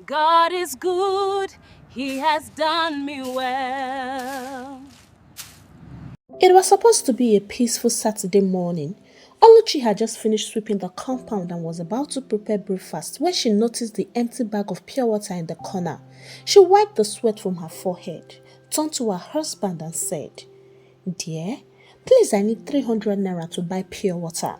God is good, He has done me well. It was supposed to be a peaceful Saturday morning. Oluchi had just finished sweeping the compound and was about to prepare breakfast when she noticed the empty bag of pure water in the corner. She wiped the sweat from her forehead, turned to her husband and said, "Dear, please I need 300 naira to buy pure water."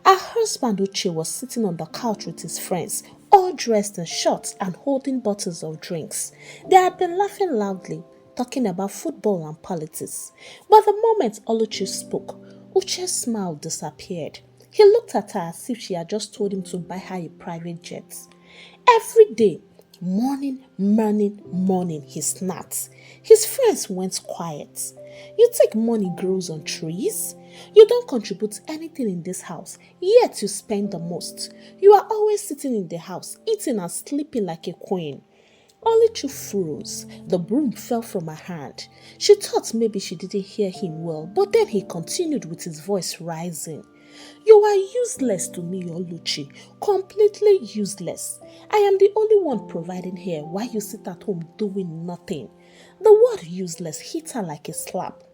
Her husband Uche was sitting on the couch with his friends, all dressed in shorts and holding bottles of drinks. They had been laughing loudly, talking about football and politics. But the moment Oluchi spoke, Uche's smile disappeared. He looked at her as if she had just told him to buy her a private jet. Every day, morning, morning, morning, he snapped. His friends went quiet. "You think money grows on trees? You don't contribute anything in this house, yet you spend the most. You are always sitting in the house, eating and sleeping like a queen." Oluchi froze. The broom fell from her hand. She thought maybe she didn't hear him well, but then he continued with his voice rising. "You are useless to me, Oluchi. Completely useless. I am the only one providing here while you sit at home doing nothing." The word useless hit her like a slap.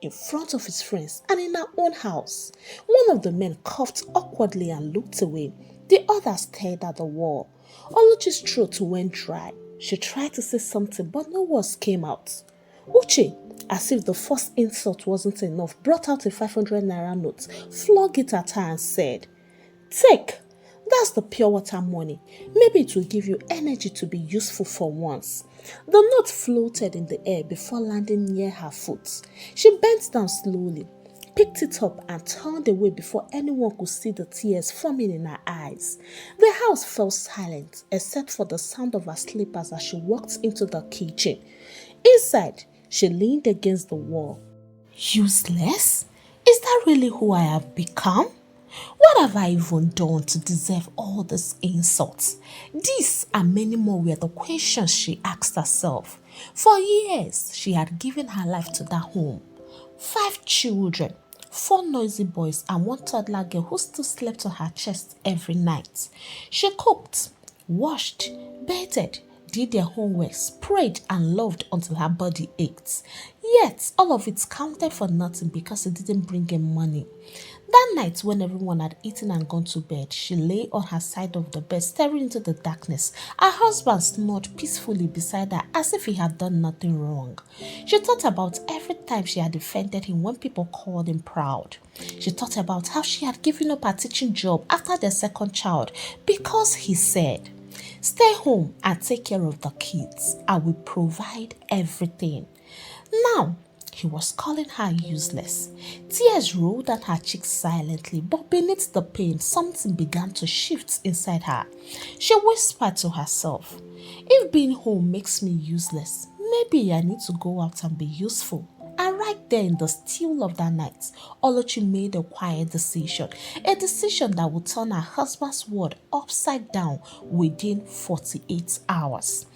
In front of his friends and in her own house. One of the men coughed awkwardly and looked away. The other stared at the wall. Oluchi's throat went dry. She tried to say something, but no words came out. Uche, as if the first insult wasn't enough, brought out a 500 naira note, flung it at her and said, "Take. That's the pure water money. Maybe it will give you energy to be useful for once." The note floated in the air before landing near her foot. She bent down slowly, picked it up and turned away before anyone could see the tears forming in her eyes. The house fell silent except for the sound of her slippers as she walked into the kitchen. Inside, she leaned against the wall. Useless? Is that really who I have become? What have I even done to deserve all these insults? These and many more were the questions she asked herself. For years, she had given her life to that home. 5 children, 4 noisy boys, and one toddler girl who still slept on her chest every night. She cooked, washed, bathed, did their homeworks, prayed, and loved until her body ached. Yet, all of it counted for nothing because it didn't bring in money. That night, when everyone had eaten and gone to bed, she lay on her side of the bed, staring into the darkness. Her husband snored peacefully beside her as if he had done nothing wrong. She thought about every time she had defended him when people called him proud. She thought about how she had given up her teaching job after their second child because he said, "Stay home and take care of the kids. I will provide everything." Now, he was calling her useless. Tears rolled down her cheeks silently, but beneath the pain, something began to shift inside her. She whispered to herself, "If being home makes me useless, maybe I need to go out and be useful." And right there in the still of that night, Oluchi made a quiet decision, a decision that would turn her husband's world upside down within 48 hours.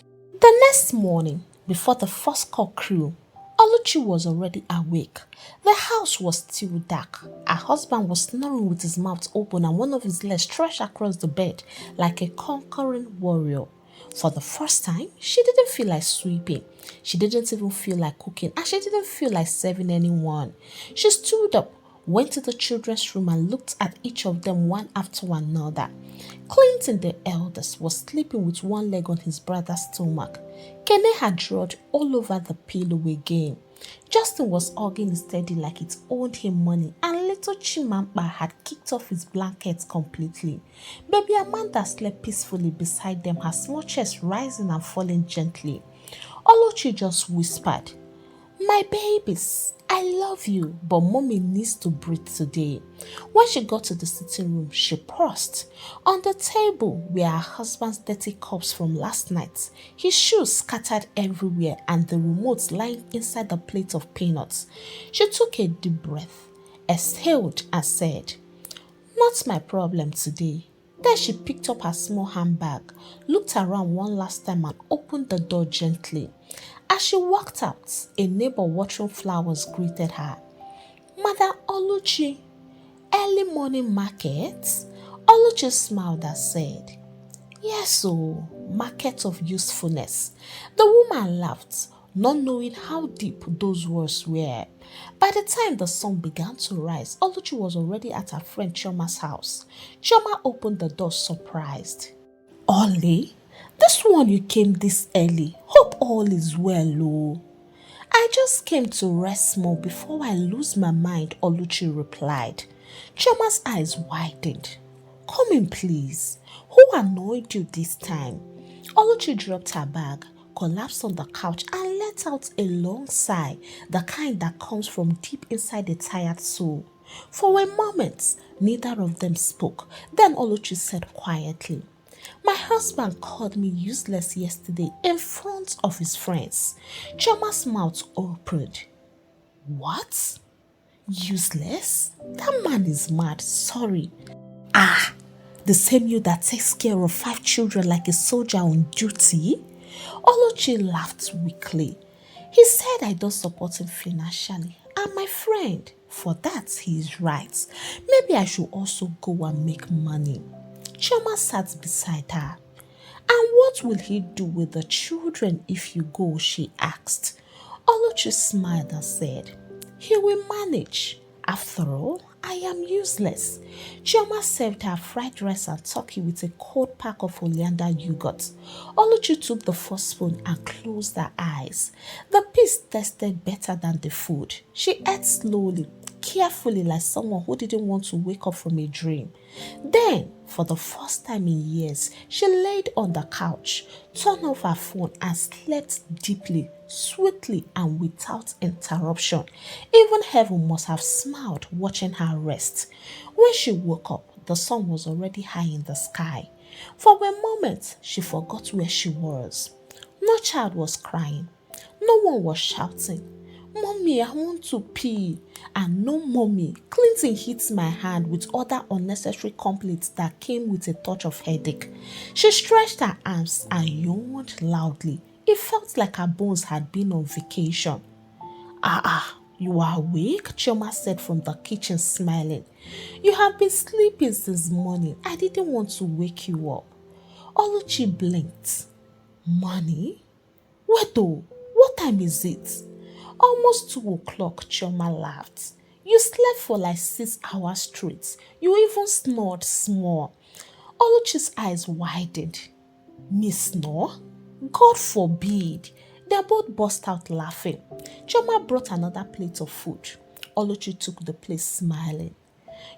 The next morning, before the first cock crew, Oluchi was already awake. The house was still dark. Her husband was snoring with his mouth open and one of his legs stretched across the bed like a conquering warrior. For the first time, she didn't feel like sweeping. She didn't even feel like cooking and she didn't feel like serving anyone. She stood up, went to the children's room and looked at each of them one after another. Clinton, the eldest, was sleeping with one leg on his brother's stomach. Kene had dropped all over the pillow again. Justin was hugging his teddy like it owed him money, and little Chimampa had kicked off his blankets completely. Baby Amanda slept peacefully beside them, her small chest rising and falling gently. Oluchi just whispered, "My babies, I love you, but mommy needs to breathe today." When she got to the sitting room, she paused. On the table were her husband's dirty cups from last night, his shoes scattered everywhere, and the remote lying inside the plate of peanuts. She took a deep breath, exhaled, and said, "Not my problem today." Then she picked up her small handbag, looked around one last time and opened the door gently. As she walked out, a neighbor watering flowers greeted her. "Mother Oluchi, early morning market?" Oluchi smiled and said, "Yes, oh." market of usefulness. The woman laughed, not knowing how deep those words were. By the time the sun began to rise, Oluchi was already at her friend Chama's house. Chama opened the door surprised. Ollie, this one you came this early. Hope all is well, oh. I just came to rest more before I lose my mind, Oluchi replied. Chama's eyes widened. Come in, please. Who annoyed you this time? Oluchi dropped her bag, collapsed on the couch, and let out a long sigh, the kind that comes from deep inside a tired soul. For a moment, neither of them spoke. Then Oluchi said quietly, my husband called me useless yesterday in front of his friends. Chama's mouth opened. What? Useless? That man is mad, sorry. Ah, the same you that takes care of 5 children like a soldier on duty? Oluchi laughed weakly. He said I don't support him financially. I'm my friend. For that, he is right. Maybe I should also go and make money. Chama sat beside her. And what will he do with the children if you go? She asked. Oluchi smiled and said, he will manage. After all, I am useless. Chama served her fried rice and turkey with a cold pack of oleander yogurt. Oluchi took the first spoon and closed her eyes. The piece tasted better than the food. She ate slowly, carefully, like someone who didn't want to wake up from a dream. Then, for the first time in years, she laid on the couch, turned off her phone and slept deeply, sweetly and without interruption. Even heaven must have smiled watching her rest. When she woke up, the sun was already high in the sky. For a moment, she forgot where she was. No child was crying. No one was shouting, Mommy, I want to pee. And no, Mommy. Clinton hit my hand with other unnecessary complaints that came with a touch of headache. She stretched her arms and yawned loudly. It felt like her bones had been on vacation. You are awake? Chama said from the kitchen, smiling. You have been sleeping since morning. I didn't want to wake you up. Oluchi blinked. Money? Wait though, what time is it? Almost 2 o'clock, Chama laughed. You slept for like 6 hours straight. You even snored small. Oluchi's eyes widened. Me snore? God forbid. They both burst out laughing. Chama brought another plate of food. Oluchi took the plate smiling.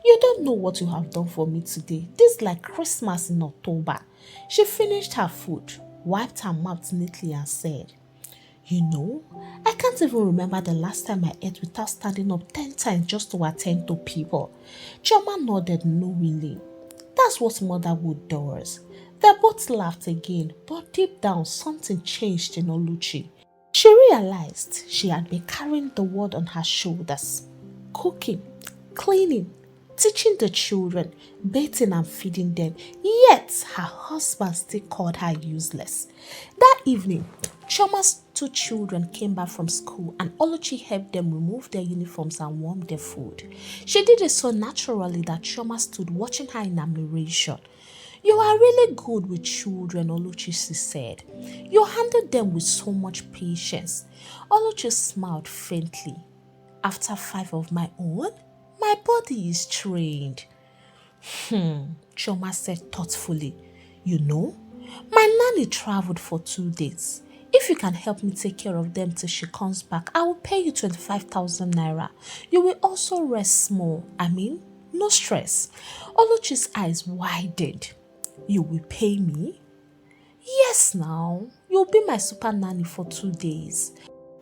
You don't know what you have done for me today. This is like Christmas in October. She finished her food, wiped her mouth neatly and said, you know, I can't even remember the last time I ate without standing up 10 times just to attend to people. Chama nodded knowingly. That's what motherhood does. They both laughed again, but deep down something changed in Oluchi. She realized she had been carrying the world on her shoulders. Cooking, cleaning, teaching the children, bathing and feeding them, yet her husband still called her useless. That evening, Chama's 2 children came back from school and Oluchi helped them remove their uniforms and warm their food. She did it so naturally that Chama stood watching her in admiration. You are really good with children, Oluchi, she said. You handled them with so much patience. Oluchi smiled faintly. After 5 of my own, my body is trained. Choma said thoughtfully. You know, my nanny traveled for 2 days. If you can help me take care of them till she comes back, I will pay you 25,000 naira. You will also rest small. No stress. Oluchi's eyes widened. You will pay me? Yes now. You'll be my super nanny for 2 days.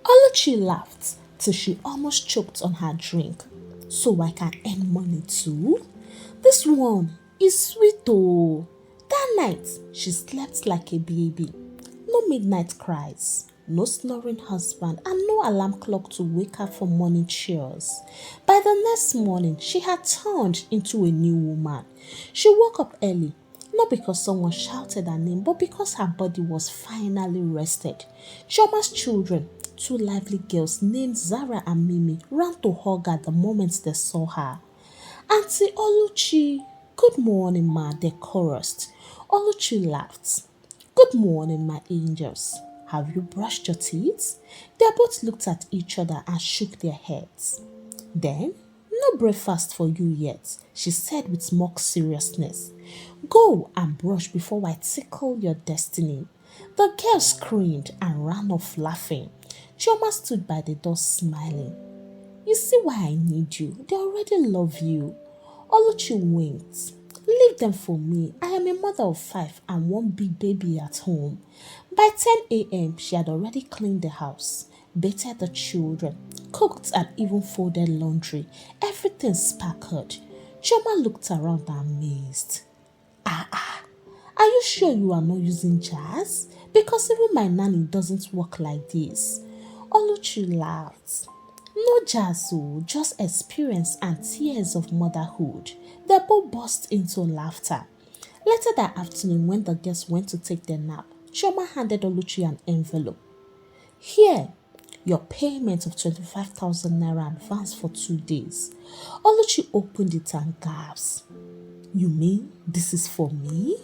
Oluchi laughed till she almost choked on her drink. So I can earn money too? This one is sweet though. That night, she slept like a baby. No midnight cries, no snoring husband, and no alarm clock to wake her from morning chores. By the next morning, she had turned into a new woman. She woke up early, not because someone shouted her name, but because her body was finally rested. Chama's children, 2 lively girls named Zara and Mimi, ran to hug her the moment they saw her. Auntie Oluchi, good morning, ma, they chorused. Oluchi laughed. Good Good morning, my angels. Have you brushed your teeth? They both looked at each other and shook their heads. Then, no breakfast for you yet, she said with mock seriousness. Go and brush before I tickle your destiny. The girl screamed and ran off laughing. Chama stood by the door smiling. You see why I need you. They already love you. Oluchi winked. Leave them for me. I am a mother of 5 and one big baby at home. By 10 a.m., she had already cleaned the house, bathed the children, cooked and even folded laundry. Everything sparkled. Choma looked around amazed. Are you sure you are not using jazz? Because even my nanny doesn't work like this. Oluchi laughed. No jazz, just experience and tears of motherhood. They both burst into laughter. Later that afternoon, when the guests went to take their nap, Choma handed Oluchi an envelope. Here, your payment of 25,000 naira advance for 2 days. Oluchi opened it and gasped. You mean this is for me?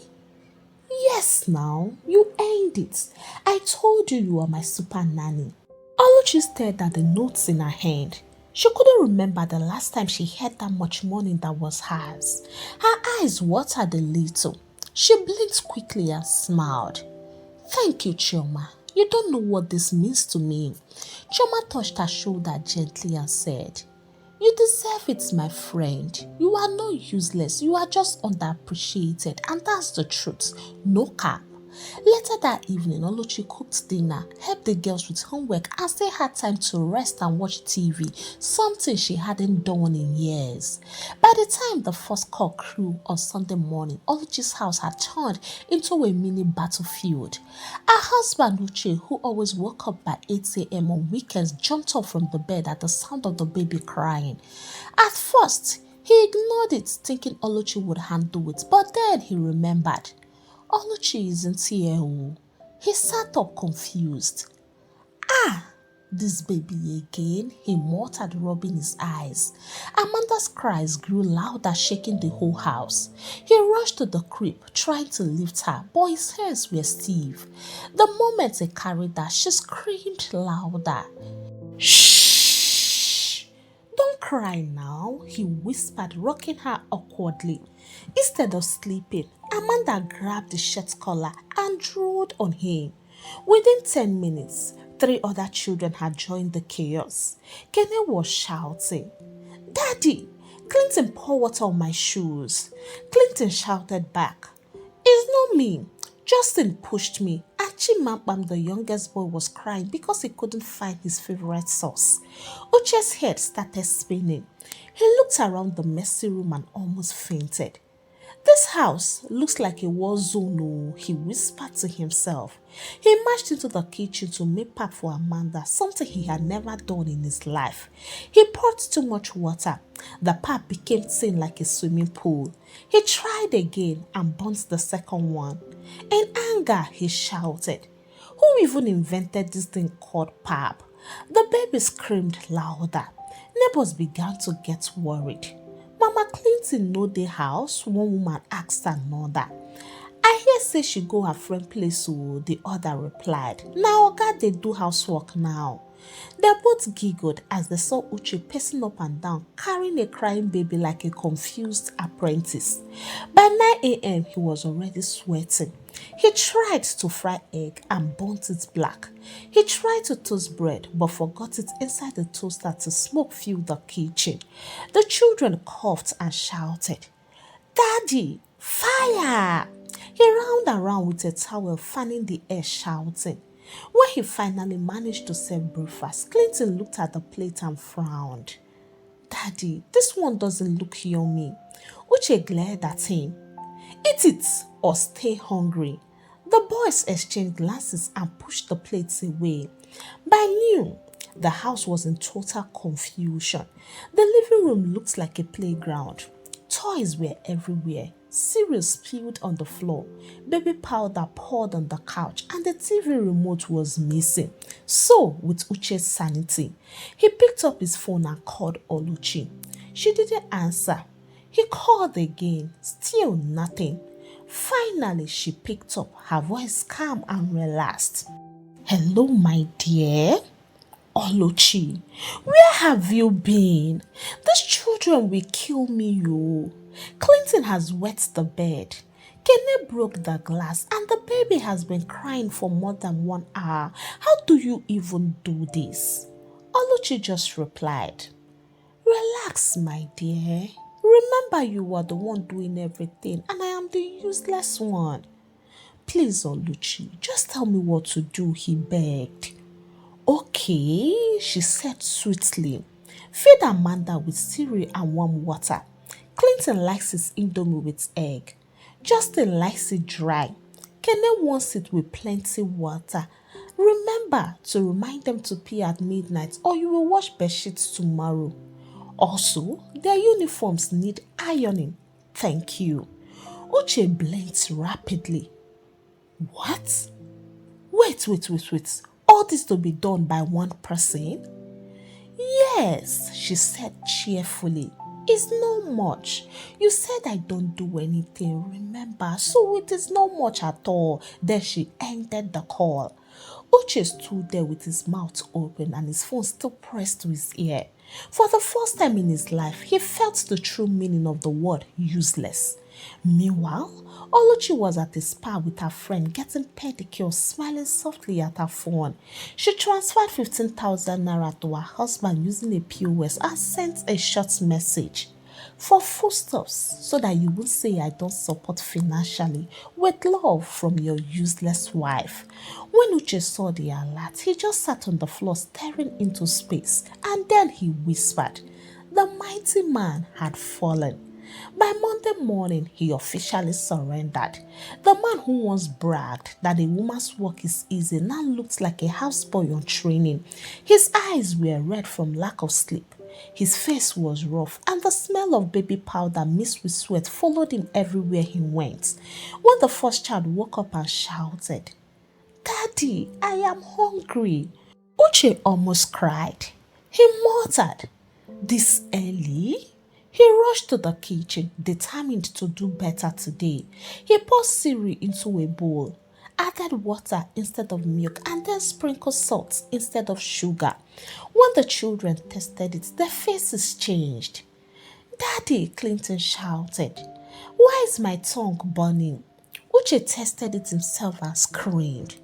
Yes, now, you earned it. I told you you are my super nanny. Oluchi stared at the notes in her hand. She couldn't remember the last time she had that much money that was hers. Her eyes watered a little. She blinked quickly and smiled. Thank you, Choma. You don't know what this means to me. Choma touched her shoulder gently and said, You deserve it, my friend. You are not useless. You are just underappreciated, and that's the truth. No cap. Later that evening, Oluchi cooked dinner, helped the girls with homework as they had time to rest and watch TV, something she hadn't done in years. By the time the first cock crew on Sunday morning, Oluchi's house had turned into a mini battlefield. Her husband Uche, who always woke up by 8 a.m. on weekends, jumped up from the bed at the sound of the baby crying. At first, he ignored it, thinking Oluchi would handle it, but then he remembered. Oluchi isn't here. He sat up confused. This baby again, he muttered, rubbing his eyes. Amanda's cries grew louder, shaking the whole house. He rushed to the crib, trying to lift her, but his hands were stiff. The moment he carried her, she screamed louder. Shh! Don't cry now, he whispered, rocking her awkwardly. Instead of sleeping, Amanda grabbed the shirt collar and drooled on him. Within 10 minutes, 3 other children had joined the chaos. Kene was shouting, Daddy, Clinton poured water on my shoes. Clinton shouted back, It's not me. Justin pushed me, and Chimambam, the youngest boy, was crying because he couldn't find his favorite sauce. Uche's head started spinning. He looked around the messy room and almost fainted. This house looks like a war zone, he whispered to himself. He marched into the kitchen to make pap for Amanda, something he had never done in his life. He poured too much water. The pap became thin like a swimming pool. He tried again and burnt the second one. In anger, he shouted, Who even invented this thing called pap? The baby screamed louder. Neighbors began to get worried. Mama Clinton know the house, one woman asked another. I hear say she go her friend place, so the other replied. Now Oga they do housework now. They both giggled as they saw Uche pacing up and down, carrying a crying baby like a confused apprentice. By 9 a.m., he was already sweating. He tried to fry egg and burnt it black. He tried to toast bread but forgot it inside the toaster till smoke filled the kitchen. The children coughed and shouted, Daddy, fire! He round around with a towel, fanning the air, shouting. When he finally managed to serve breakfast, Clinton looked at the plate and frowned. Daddy, this one doesn't look yummy. Uche glared at him. Eat it or stay hungry. The boys exchanged glances and pushed the plates away. By noon, the house was in total confusion. The living room looked like a playground. Toys were everywhere. Cereal spilled on the floor. Baby powder poured on the couch and the TV remote was missing. So, with Uche's sanity, he picked up his phone and called Oluchi. She didn't answer. He called again. Still nothing. Finally, she picked up, her voice calm and relaxed. Hello, my dear. Oluchi, where have you been? These children will kill me, you. Clinton has wet the bed. Kenny broke the glass and the baby has been crying for more than 1 hour. How do you even do this? Oluchi just replied, Relax, my dear. Remember you were the one doing everything and I am the useless one. Please, Oluchi, just tell me what to do, he begged. Okay, she said sweetly. Feed Amanda with cereal and warm water. Clinton likes his indomie with egg. Justin likes it dry. Kenneth wants it with plenty water. Remember to remind them to pee at midnight or you will wash bedsheets tomorrow. Also, their uniforms need ironing. Thank you. Uche blinked rapidly. What? Wait. All this to be done by one person? Yes, she said cheerfully. It's not much. You said I don't do anything, remember? So it is not much at all. Then she ended the call. Uche stood there with his mouth open and his phone still pressed to his ear. For the first time in his life, he felt the true meaning of the word useless. Meanwhile, Oluchi was at the spa with her friend getting pedicures, smiling softly at her phone. She transferred 15,000 naira to her husband using a POS and sent a short message. For foodstuffs, so that you won't say I don't support financially. With love from your useless wife. When Uche saw the alert, he just sat on the floor staring into space and then he whispered, the mighty man had fallen. By Monday morning, he officially surrendered. The man who once bragged that a woman's work is easy now looked like a houseboy on training. His eyes were red from lack of sleep. His face was rough and the smell of baby powder mixed with sweat followed him everywhere he went. When the first child woke up and shouted, Daddy, I am hungry, Uche almost cried. He muttered, This early? He rushed to the kitchen, determined to do better today. He poured cereal into a bowl, added water instead of milk, and then sprinkled salt instead of sugar. When the children tasted it, their faces changed. Daddy, Clinton shouted, why is my tongue burning? Uche tasted it himself and screamed.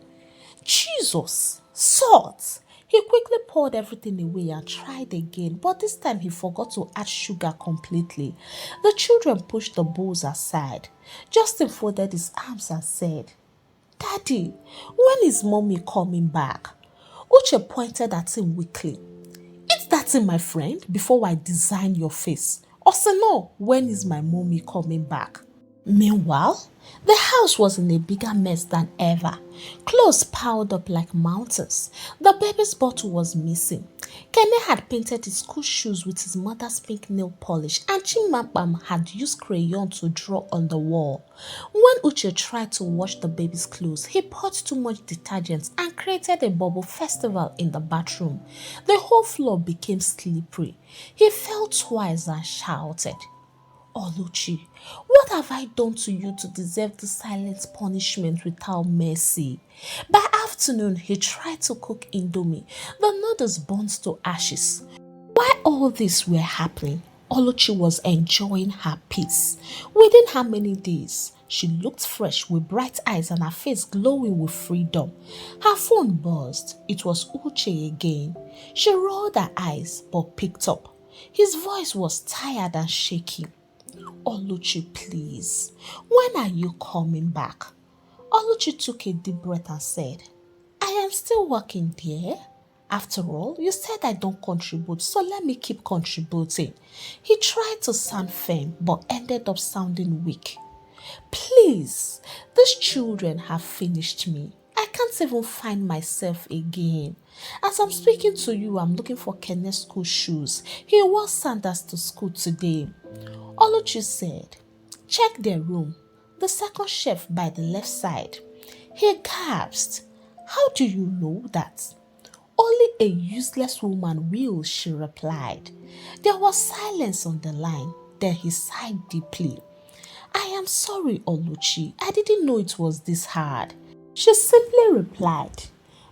Jesus, salt! He quickly poured everything away and tried again, but this time he forgot to add sugar completely. The children pushed the bowls aside. Justin folded his arms and said, Daddy, when is mommy coming back? Uche pointed at him weakly. Eat that thing, my friend, before I design your face. Also, no, when is my mommy coming back? Meanwhile, the house was in a bigger mess than ever. Clothes piled up like mountains. The baby's bottle was missing. Kenny had painted his school shoes with his mother's pink nail polish and Chimapam had used crayon to draw on the wall. When Uche tried to wash the baby's clothes, he poured too much detergent and created a bubble festival in the bathroom. The whole floor became slippery. He fell twice and shouted, Oluchi, what have I done to you to deserve the silent punishment without mercy? By afternoon, he tried to cook indomie. The noodles burnt to ashes. While all this were happening, Oluchi was enjoying her peace. Within how many days, she looked fresh with bright eyes and her face glowing with freedom. Her phone buzzed. It was Uche again. She rolled her eyes but picked up. His voice was tired and shaky. Oluchi, please, when are you coming back? Oluchi took a deep breath and said, I am still working, dear. After all, you said I don't contribute, so let me keep contributing. He tried to sound firm, but ended up sounding weak. Please, these children have finished me. I can't even find myself again. As I'm speaking to you, I'm looking for Kenneth's school shoes. He wore sandals to school today. Oluchi said, check their room, the second shelf by the left side. He gasped. How do you know that? Only a useless woman will, she replied. There was silence on the line. Then he sighed deeply. I am sorry, Oluchi. I didn't know it was this hard. She simply replied,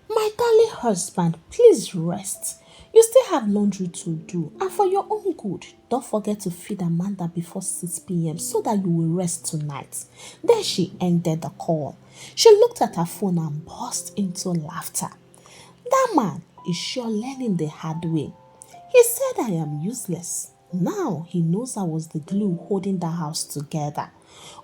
My darling husband, please rest. You still have laundry to do, and for your own good, don't forget to feed Amanda before 6 p.m. so that you will rest tonight. Then she ended the call. She looked at her phone and burst into laughter. That man is sure learning the hard way. He said I am useless. Now he knows I was the glue holding the house together.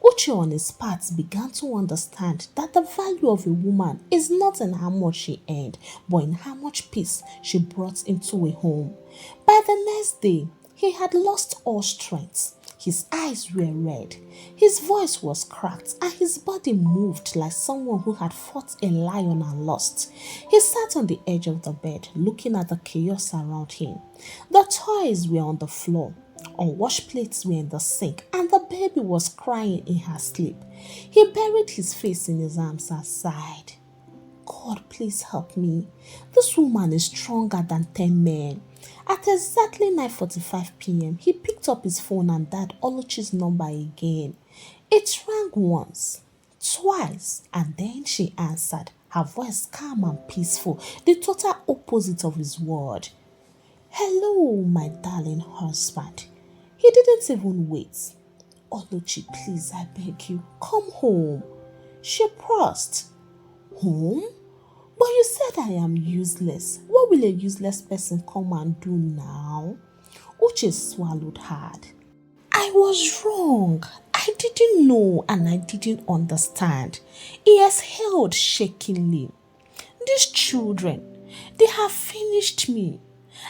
Uche on his part began to understand that the value of a woman is not in how much she earned, but in how much peace she brought into a home. By the next day, he had lost all strength. His eyes were red, his voice was cracked, and his body moved like someone who had fought a lion and lost. He sat on the edge of the bed, looking at the chaos around him. The toys were on the floor, unwashed plates were in the sink, and the baby was crying in her sleep. He buried his face in his arms and sighed. God, please help me. This woman is stronger than 10 men. At exactly 9:45 p.m., he picked up his phone and dialed Oluchi's number again. It rang once, twice, and then she answered, her voice calm and peaceful, the total opposite of his word. Hello, my darling husband. He didn't even wait. Oluchi, please, I beg you, come home. She paused. Home? But you said I am useless. What will a useless person come and do now? Uche swallowed hard. I was wrong. I didn't know and I didn't understand. He exhaled shakingly. These children, they have finished me.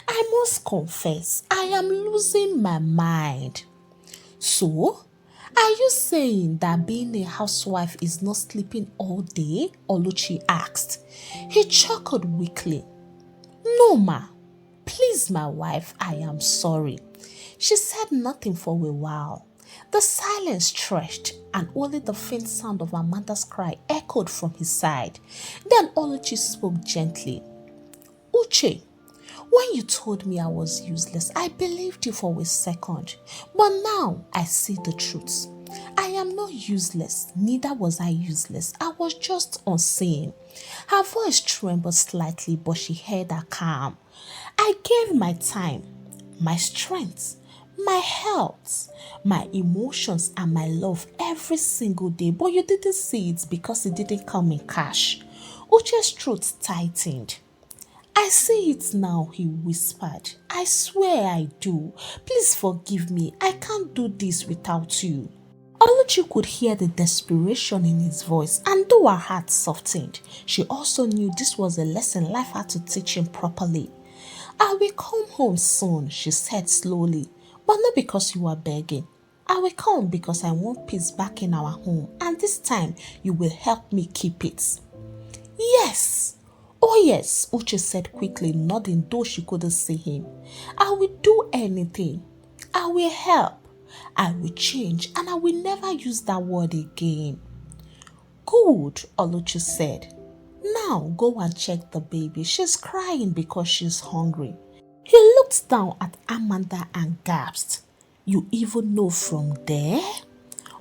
I must confess, I am losing my mind. So, are you saying that being a housewife is not sleeping all day? Oluchi asked. He chuckled weakly. No, ma. Please, my wife, I am sorry. She said nothing for a while. The silence stretched and only the faint sound of Amanda's cry echoed from his side. Then Oluchi spoke gently. Uche, when you told me I was useless, I believed you for a second. But now I see the truth. I am not useless, neither was I useless. I was just unseen. Her voice trembled slightly, but she held her calm. I gave my time, my strength, my health, my emotions, and my love every single day, but you didn't see it because it didn't come in cash. Uche's throat tightened. I see it now, he whispered. I swear I do. Please forgive me. I can't do this without you. Oluchi could hear the desperation in his voice, and though her heart softened, she also knew this was a lesson life had to teach him properly. I will come home soon, she said slowly, but not because you are begging. I will come because I want peace back in our home, and this time you will help me keep it. Yes. Oh yes, Uche said quickly, nodding though she couldn't see him. I will do anything. I will help. I will change and I will never use that word again. Good, Oluchi said. Now go and check the baby. She's crying because she's hungry. He looked down at Amanda and gasped. You even know from there?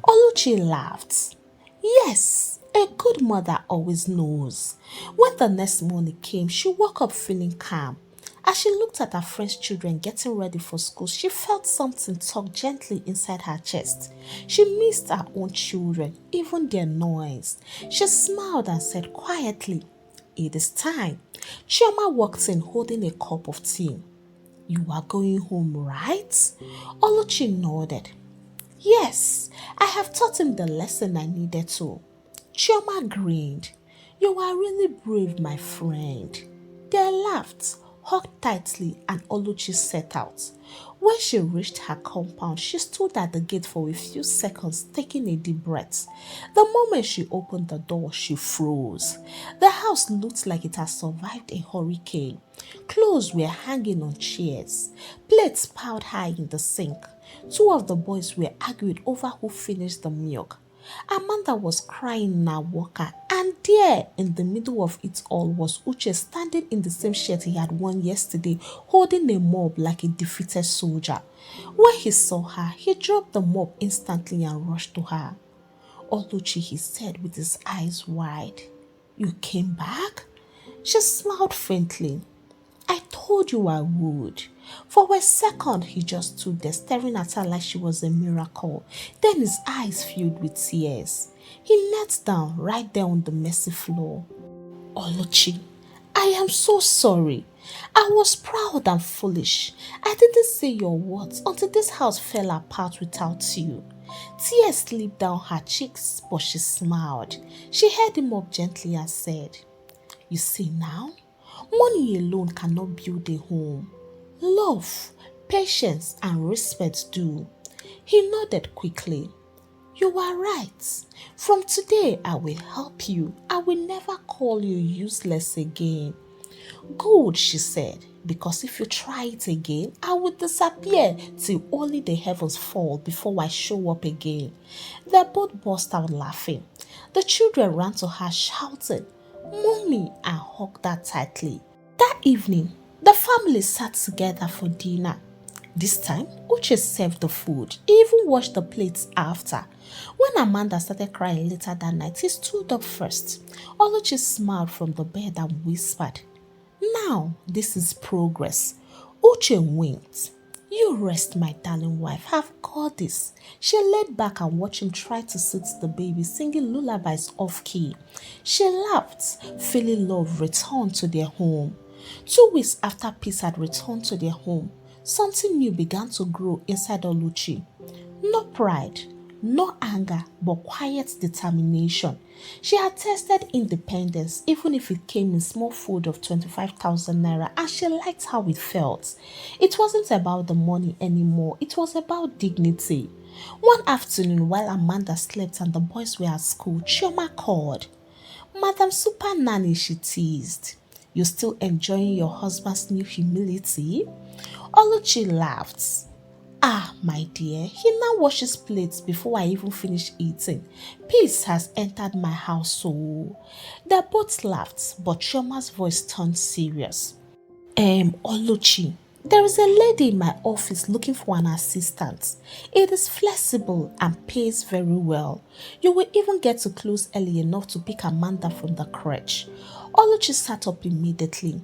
Oluchi laughed. Yes, a good mother always knows. When the next morning came, she woke up feeling calm. As she looked at her friend's children getting ready for school, she felt something tug gently inside her chest. She missed her own children, even their noise. She smiled and said quietly, It is time. Chama walked in holding a cup of tea. You are going home, right? Oluchi nodded. Yes, I have taught him the lesson I needed to. Chama grinned. You are really brave, my friend. They laughed, hugged tightly, and Oluchi set out. When she reached her compound, she stood at the gate for a few seconds, taking a deep breath. The moment she opened the door, she froze. The house looked like it had survived a hurricane. Clothes were hanging on chairs, plates piled high in the sink. Two of the boys were arguing over who finished the milk. Amanda was crying in her walker, and there in the middle of it all was Uche standing in the same shirt he had worn yesterday, holding a mop like a defeated soldier. When he saw her, he dropped the mop instantly and rushed to her. Oluchi, he said with his eyes wide. You came back? She smiled faintly. I told you I would. For a second, he just stood there staring at her like she was a miracle. Then his eyes filled with tears. He knelt down right there on the messy floor. Oluchi, I am so sorry. I was proud and foolish. I didn't say your words until this house fell apart without you. Tears slipped down her cheeks, but she smiled. She held him up gently and said, You see now, money alone cannot build a home. Love, patience, and respect do. He nodded quickly. You are right. From today, I will help you. I will never call you useless again. Good, she said, because if you try it again, I will disappear till only the heavens fall before I show up again. They both burst out laughing. The children ran to her shouting, Mommy, and hugged her tightly. That evening, the family sat together for dinner. This time, Uche served the food. He even washed the plates after. When Amanda started crying later that night, he stood up first. Oluchi smiled from the bed and whispered, Now, this is progress. Uche winked. You rest, my darling wife. Have got this. She laid back and watched him try to soothe the baby, singing lullabies off-key. She laughed, feeling love return to their home. 2 weeks after peace had returned to their home, something new began to grow inside Oluchi. No pride, no anger, but quiet determination. She had tasted independence, even if it came in small food of 25,000 naira, and she liked how it felt. It wasn't about the money anymore, it was about dignity. One afternoon, while Amanda slept and the boys were at school, Chama called. Madam Super Nanny, she teased. You still enjoying your husband's new humility? Oluchi laughed. Ah, my dear, he now washes plates before I even finish eating. Peace has entered my house, so. They both laughed, but Chama's voice turned serious. Oluchi, there is a lady in my office looking for an assistant. It is flexible and pays very well. You will even get to close early enough to pick Amanda from the crèche. Oluchi sat up immediately.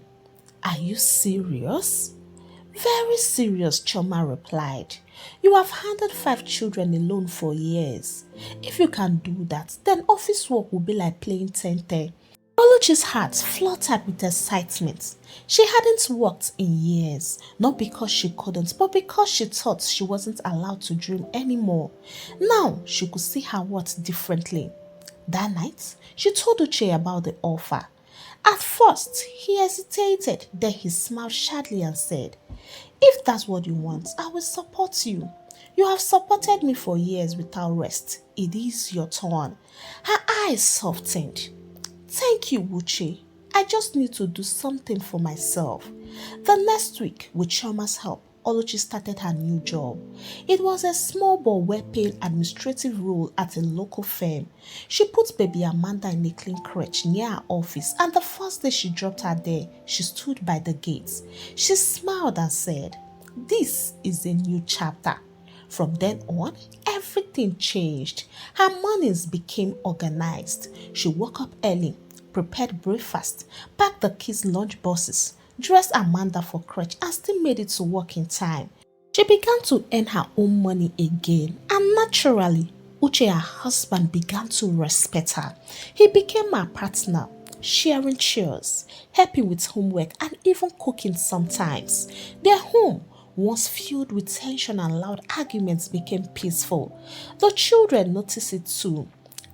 Are you serious? Very serious, Chama replied. You have handled 5 children alone for years. If you can do that, then office work will be like playing tente. Oluchi's heart fluttered with excitement. She hadn't worked in years, not because she couldn't, but because she thought she wasn't allowed to dream anymore. Now she could see her worth differently. That night, she told Uche about the offer. At first, he hesitated, then he smiled sadly and said, If that's what you want, I will support you. You have supported me for years without rest. It is your turn. Her eyes softened. Thank you, Uche. I just need to do something for myself. The next week, with Chama's help, Oluchi started her new job. It was a small but well-paid administrative role at a local firm. She put baby Amanda in a clean crèche near her office, and the first day she dropped her there, she stood by the gates. She smiled and said, This is a new chapter. From then on, everything changed. Her mornings became organized. She woke up early, prepared breakfast, packed the kids' lunch boxes, dressed Amanda for crèche, and still made it to work in time. She began to earn her own money again, and naturally, Uche, her husband, began to respect her. He became her partner, sharing chores, helping with homework, and even cooking sometimes. Their home, once filled with tension and loud arguments, became peaceful. The children noticed it too.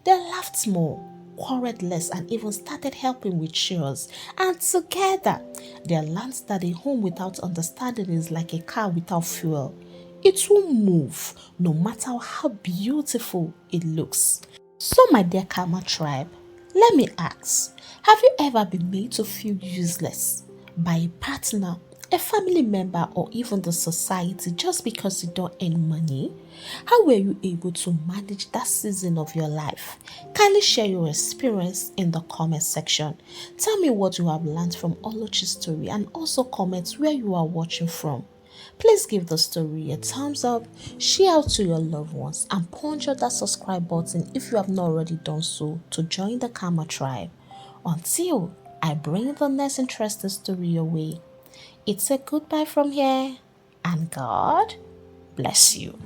They laughed more, quarreled less, and even started helping with chores. And together, they learned that a home without understanding is like a car without fuel. It won't move, no matter how beautiful it looks. So, my dear Kamma tribe, let me ask, have you ever been made to feel useless by a partner, a family member, or even the society just because you don't earn money? How were you able to manage that season of your life? Kindly share your experience in the comment section. Tell me what you have learned from Oluchi's story and also comment where you are watching from. Please give the story a thumbs up, share out to your loved ones, and punch out that subscribe button if you have not already done so to join the Kamma tribe. Until I bring the next interesting story your way, it's a goodbye from here, and God bless you.